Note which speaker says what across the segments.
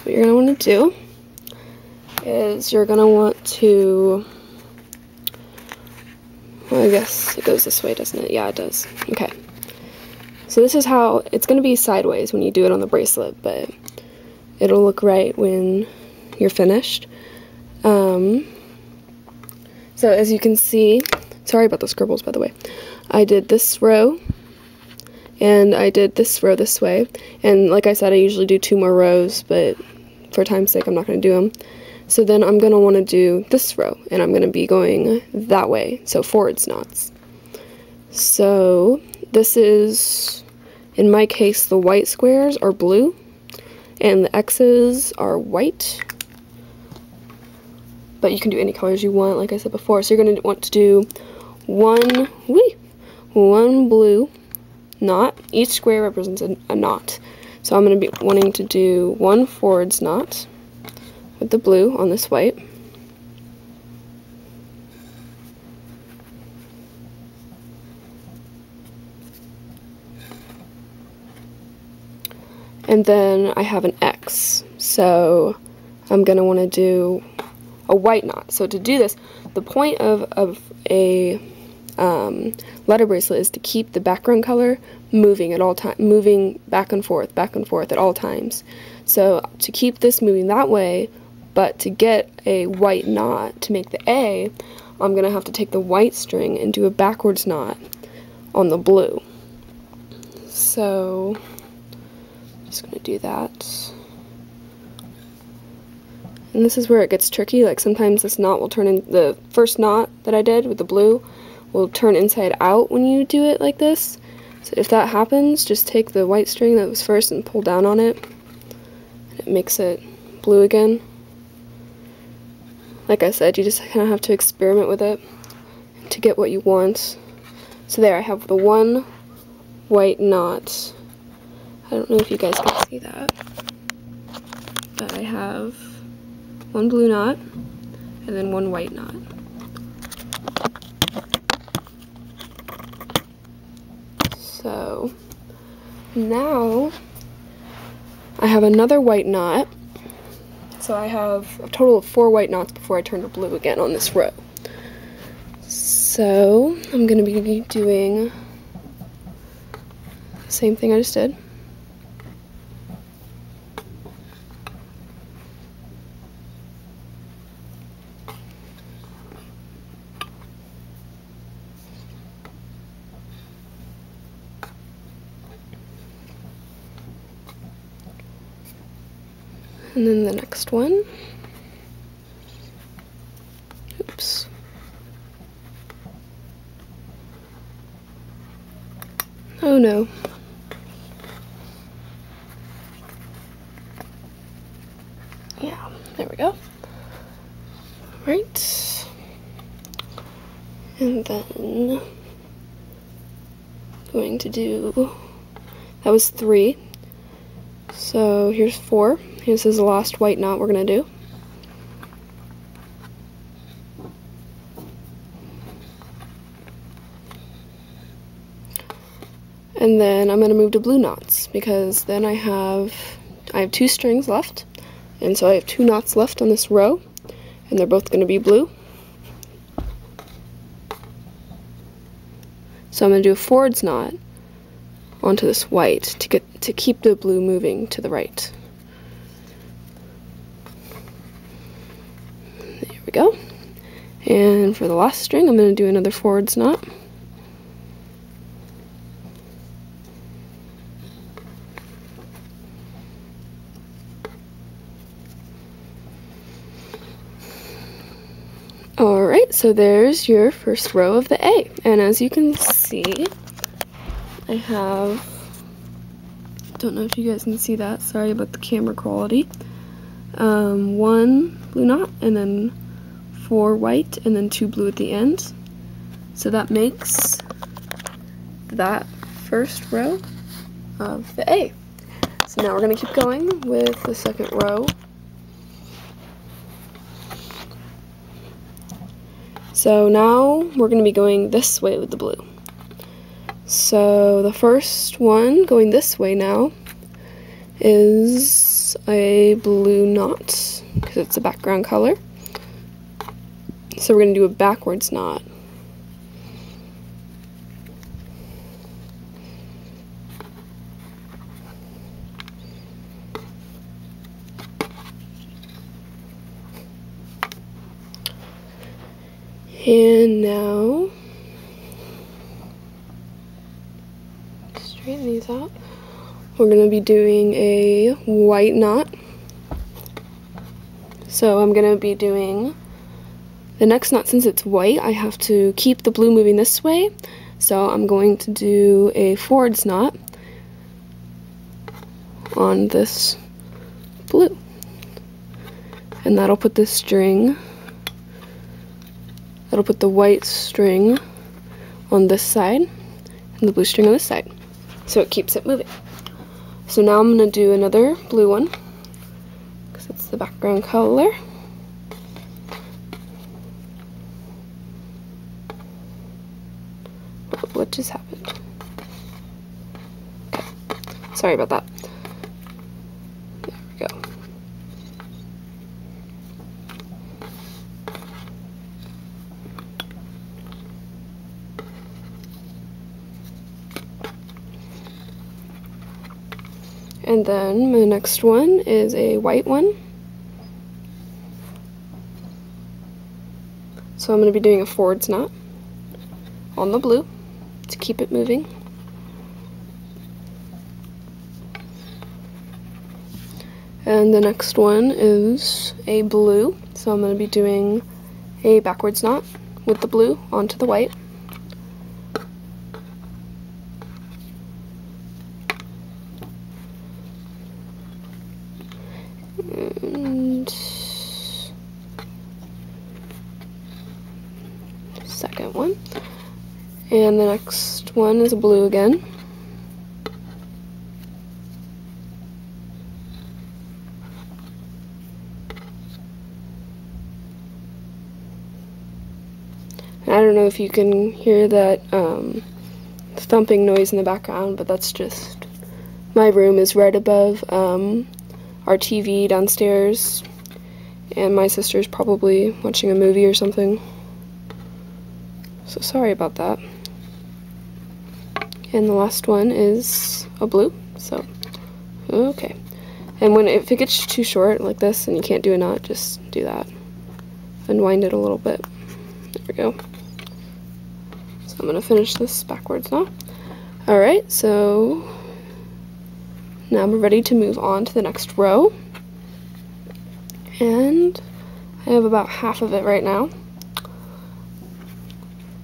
Speaker 1: what you're going to want to do is you're going to want to, well, I guess it goes this way, doesn't it? Yeah, it does. Okay. So this is how, it's going to be sideways when you do it on the bracelet, but it'll look right when you're finished. So as you can see, sorry about the scribbles by the way, I did this row, and I did this row this way, and like I said, I usually do 2 more rows, but for time's sake I'm not going to do them. So then I'm going to want to do this row, and I'm going to be going that way, so forwards knots. So this is, in my case, the white squares are blue, and the X's are white. But you can do any colors you want, like I said before. So you're going to want to do one blue knot. Each square represents a knot. So I'm going to be wanting to do 1 forwards knot with the blue on this white. And then I have an X. So I'm going to want to do a white knot. So to do this, the point of a letter bracelet is to keep the background color moving at all times, moving back and forth at all times. So to keep this moving that way, but to get a white knot to make the A, I'm going to have to take the white string and do a backwards knot on the blue. So I'm just going to do that. And this is where it gets tricky, like sometimes this knot will turn in, the first knot that I did with the blue will turn inside out when you do it like this. So if that happens, just take the white string that was first and pull down on it. And it makes it blue again. Like I said, you just kind of have to experiment with it to get what you want. So there, I have the 1 white knot. I don't know if you guys can see that, but I have 1 blue knot, and then 1 white knot. So now I have another white knot. So I have a total of 4 white knots before I turn to blue again on this row. So I'm going to be doing the same thing I just did. And then the next one. Oops. Oh no. Yeah, there we go. Right. And then going to do, that was 3. So here's 4. This is the last white knot we're going to do. And then I'm going to move to blue knots, because then I have 2 strings left, and so I have 2 knots left on this row, and they're both going to be blue. So I'm going to do a forwards knot onto this white to keep the blue moving to the right. There we go. And for the last string, I'm going to do another forwards knot. Alright, so there's your first row of the A. And as you can see, I have, don't know if you guys can see that, sorry about the camera quality, 1 blue knot, and then 4 white, and then 2 blue at the end. So that makes that first row of the A. So now we're going to keep going with the second row. So now we're going to be going this way with the blue. So the first one going this way now is is a blue knot because it's a background color. So we're going to do a backwards knot. And now, straighten these out. We're going to be doing a white knot. So I'm going to be doing the next knot. Since it's white, I have to keep the blue moving this way. So I'm going to do a forwards knot on this blue. And that'll put this string, that'll put the white string on this side and the blue string on this side. So it keeps it moving. So now I'm going to do another blue one because it's the background color. What just happened? Okay. Sorry about that. There we go. And then my next one is a white one. So I'm going to be doing a forwards knot on the blue to keep it moving. And the next one is a blue. So I'm going to be doing a backwards knot with the blue onto the white. And second one. And the next one is a blue again. And I don't know if you can hear that thumping noise in the background, but that's just my room is right above our TV downstairs, and my sister's probably watching a movie or something. So sorry about that. And the last one is a blue, so okay. And if it gets too short like this and you can't do a knot, just do that. Unwind it a little bit. There we go. So I'm gonna finish this backwards knot. Alright, so now we're ready to move on to the next row. And I have about half of it right now.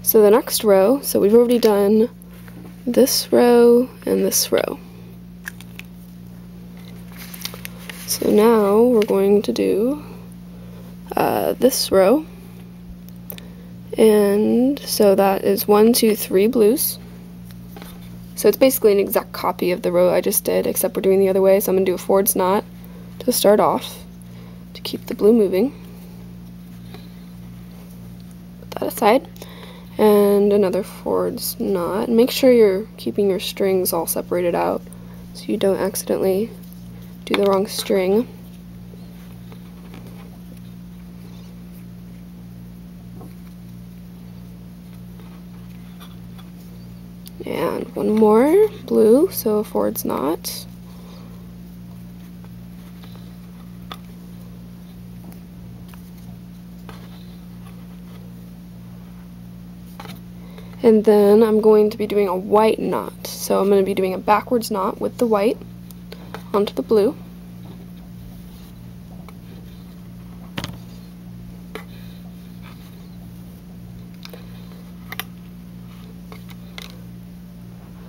Speaker 1: So the next row, so we've already done this row and this row. So now we're going to do this row. And so that is 1, 2, 3 blues. So it's basically an exact copy of the row I just did, except we're doing the other way. So I'm going to do a forwards knot to start off to keep the blue moving. Put that aside. And another forwards knot. Make sure you're keeping your strings all separated out so you don't accidentally do the wrong string. And one more blue, so a forwards knot. And then I'm going to be doing a white knot. So I'm going to be doing a backwards knot with the white onto the blue.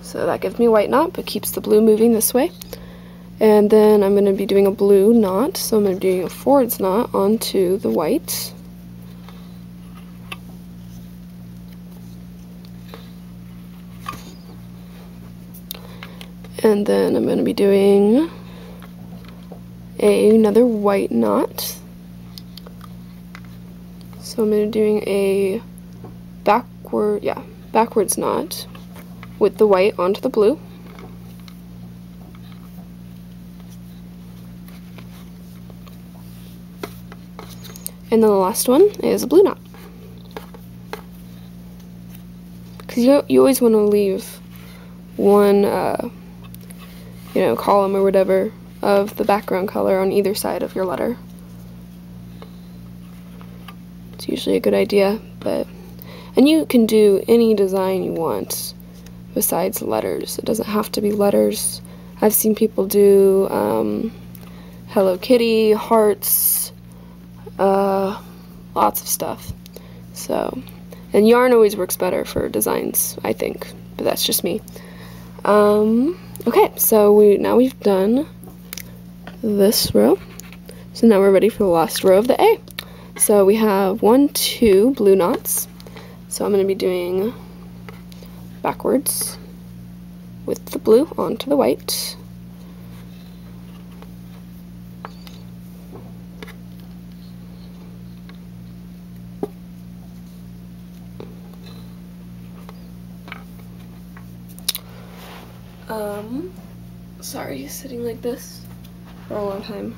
Speaker 1: So that gives me a white knot, but keeps the blue moving this way. And then I'm going to be doing a blue knot, so I'm going to be doing a forwards knot onto the white. And then I'm going to be doing another white knot. So I'm going to be doing a backwards knot with the white onto the blue. And then the last one is a blue knot. Because you always want to leave one, you know, column or whatever of the background color on either side of your letter. It's usually a good idea, and you can do any design you want besides letters. It doesn't have to be letters. I've seen people do Hello Kitty, hearts, lots of stuff. So, and yarn always works better for designs, I think, but that's just me. Okay, so now we've done this row. So now we're ready for the last row of the A. So we have 1, 2 blue knots. So I'm going to be doing backwards with the blue onto the white. Sorry, sitting like this for a long time.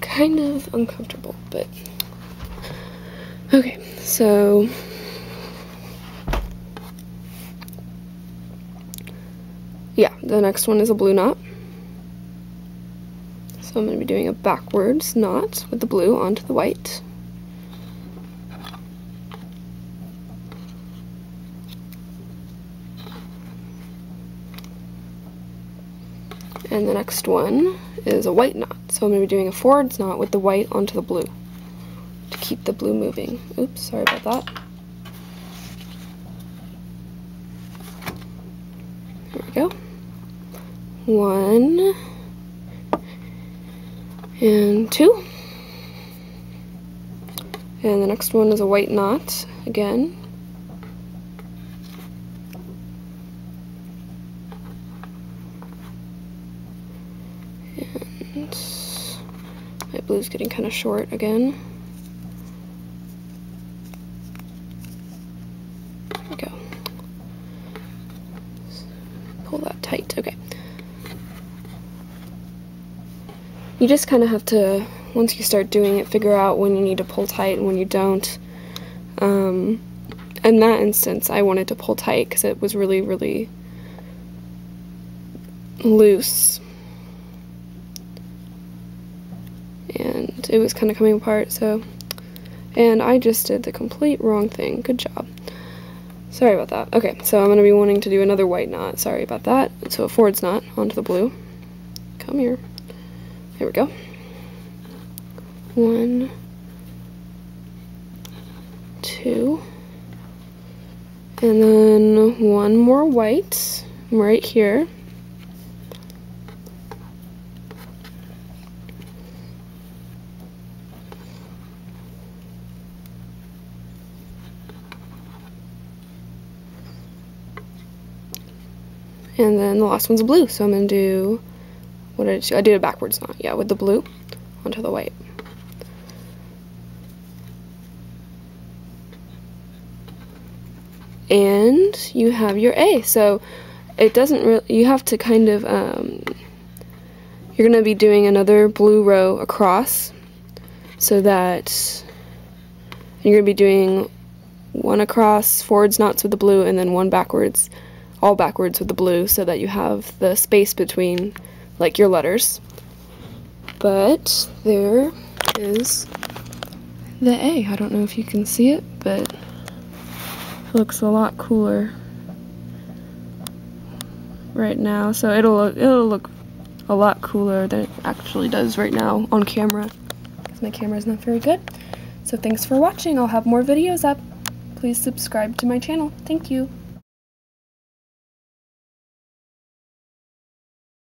Speaker 1: Kind of uncomfortable, but okay, so yeah, the next one is a blue knot. So I'm going to be doing a backwards knot with the blue onto the white. And the next one is a white knot. So I'm going to be doing a forwards knot with the white onto the blue to keep the blue moving. Oops, sorry about that. There we go. 1 and 2. And the next one is a white knot again. And my blue's getting kind of short again. There we go. Pull that tight. Okay. You just kind of have to, once you start doing it, figure out when you need to pull tight and when you don't. In that instance, I wanted to pull tight because it was really, really loose. And it was kind of coming apart, so, and I just did the complete wrong thing. Good job. Sorry about that. Okay, so I'm going to be wanting to do another white knot. Sorry about that. So a forwards knot onto the blue. Come here. There we go. 1, 2, and then one more white right here. And then the last one's a blue, so I'm going to do, what did I do? I did a backwards knot, yeah, with the blue onto the white. And you have your A. So it doesn't really, you have to kind of, you're going to be doing another blue row across, so that you're going to be doing one across forwards knots with the blue and then one backwards, all backwards with the blue, so that you have the space between, like, your letters. But there is the A. I don't know if you can see it, but it looks a lot cooler right now. So it'll look a lot cooler than it actually does right now on camera, because my camera's not very good. So thanks for watching. I'll have more videos up. Please subscribe to my channel. Thank you.